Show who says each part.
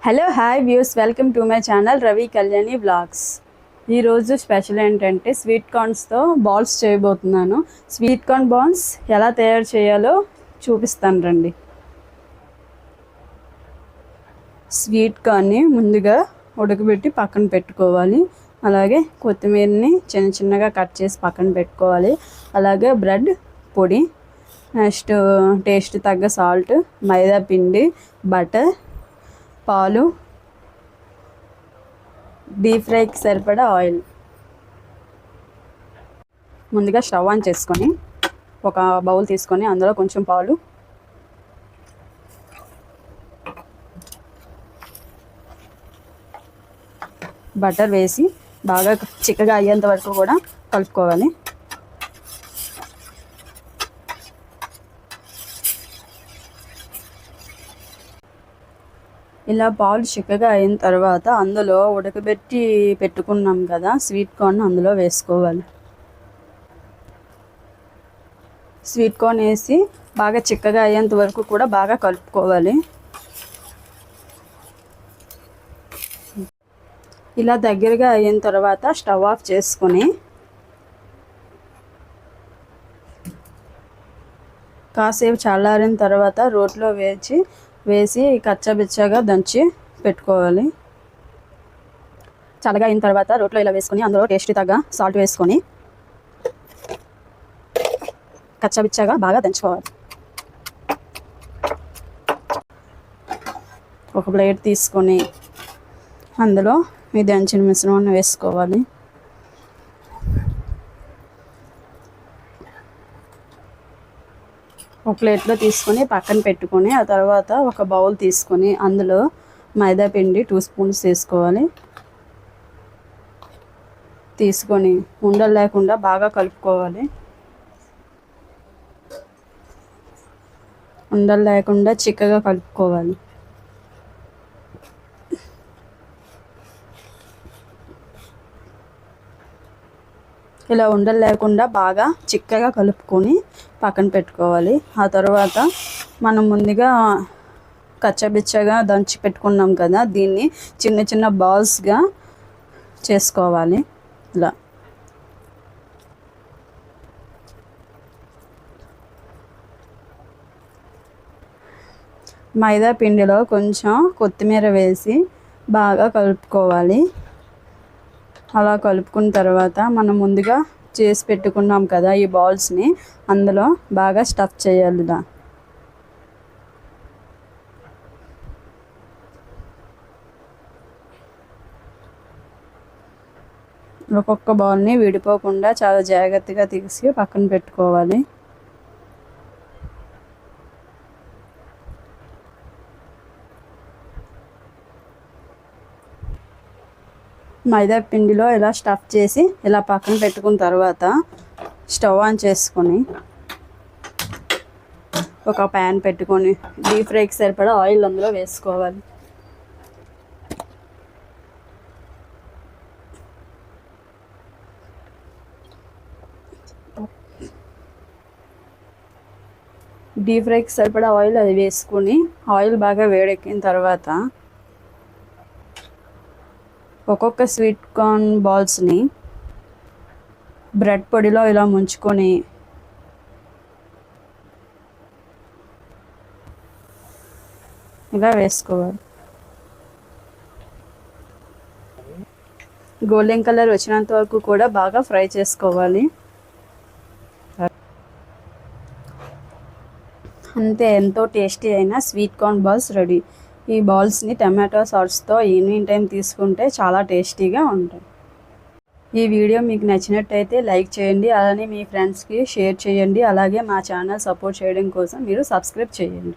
Speaker 1: Hello hi views, welcome to my channel Ravi Kalyani vlogs. ఈరోజు special ఏంటంటే sweet కార్న్స్తో balls చేయబోతున్నాను. Sweet corn balls ఎలా తయారు చేయాలో చూపిస్తాను రండి. స్వీట్ కార్న్ని ముందుగా ఉడకబెట్టి పక్కన పెట్టుకోవాలి. అలాగే కొత్తిమీరని చిన్న చిన్నగా కట్ చేసి పక్కన పెట్టుకోవాలి. అలాగే బ్రెడ్ పొడి, నెక్స్ట్ టేస్ట్ తగ్గ సాల్ట్, మైదా పిండి, బటర్, పాలు, డీప్ ఫ్రైకి సరిపడా ఆయిల్. ముందుగా స్టవ్ ఆన్ చేసుకొని ఒక బౌల్ తీసుకొని అందులో కొంచెం పాలు, బటర్ వేసి బాగా చిక్కగా అయ్యేంత వరకు కూడా కలుపుకోవాలి. ఇలా పాలు చిక్కగా అయిన తర్వాత అందులో ఉడకబెట్టి పెట్టుకున్నాం కదా స్వీట్ కార్న్, అందులో వేసుకోవాలి. స్వీట్ కార్న్ వేసి బాగా చిక్కగా అయ్యేంత వరకు కూడా బాగా కలుపుకోవాలి. ఇలా దగ్గరగా అయిన తర్వాత స్టవ్ ఆఫ్ చేసుకొని కాసేపు చల్లారిన తర్వాత రోట్లో వేసి కచ్చాబిచ్చాగా దంచి పెట్టుకోవాలి. చల్లగా అయిన తర్వాత రోట్లో ఇలా వేసుకొని అందులో టేస్ట్ తగ్గ సాల్ట్ వేసుకొని కచ్చాబిచ్చాగా బాగా దంచుకోవాలి. ఒక ప్లేట్ తీసుకొని అందులో ఈ దంచిన మిశ్రమాన్ని వేసుకోవాలి. ఒక ప్లేట్లో తీసుకొని పక్కన పెట్టుకొని ఆ తర్వాత ఒక బౌల్ తీసుకొని అందులో మైదా పిండి 2 స్పూన్స్ వేసుకోవాలి. తీసుకొని ఉండలు లేకుండా బాగా కలుపుకోవాలి. ఉండలు లేకుండా చిక్కగా కలుపుకోవాలి. ఇలా ఉండలు లేకుండా బాగా చిక్కగా కలుపుకొని పక్కన పెట్టుకోవాలి. ఆ తర్వాత మనం ముందుగా కచ్చబిచ్చగా దంచి పెట్టుకున్నాం కదా, దీన్ని చిన్న చిన్న బాల్స్గా చేసుకోవాలి. ఇలా మైదా పిండిలో కొంచెం కొత్తిమీర వేసి బాగా కలుపుకోవాలి. అలా కలుపుకున్న తర్వాత మనం ముందుగా చేసి పెట్టుకున్నాం కదా ఈ బాల్స్ని అందులో బాగా స్టఫ్ చేయాలి. ఒక్కొక్క బాల్ని విడిపోకుండా చాలా జాగ్రత్తగా తీసి పక్కన పెట్టుకోవాలి. మైదా పిండిలో ఇలా స్టఫ్ చేసి ఇలా పక్కన పెట్టుకున్న తర్వాత స్టవ్ ఆన్ చేసుకొని ఒక ప్యాన్ పెట్టుకొని డీప్ ఫ్రైకి సరిపడా ఆయిల్ అందులో వేసుకోవాలి. డీప్ ఫ్రైకి సరిపడా ఆయిల్ అది వేసుకొని ఆయిల్ బాగా వేడెక్కిన తర్వాత ఒక్కొక్క స్వీట్ కార్న్ బాల్స్ని బ్రెడ్ పొడిలో ఇలా ముంచుకొని ఇలా వేసుకోవాలి. గోల్డెన్ కలర్ వచ్చినంత వరకు కూడా బాగా ఫ్రై చేసుకోవాలి. అంతే, ఎంతో టేస్టీ అయిన స్వీట్ కార్న్ బాల్స్ రెడీ. ఈ బాల్స్ని టమాటో సాస్తో ఈవినింగ్ టైం తీసుకుంటే చాలా టేస్టీగా ఉంటాయి. ఈ వీడియో మీకు నచ్చినట్టయితే లైక్ చేయండి, అలానే మీ ఫ్రెండ్స్కి షేర్ చేయండి. అలాగే మా ఛానల్ సపోర్ట్ చేయడం కోసం మీరు సబ్స్క్రైబ్ చేయండి.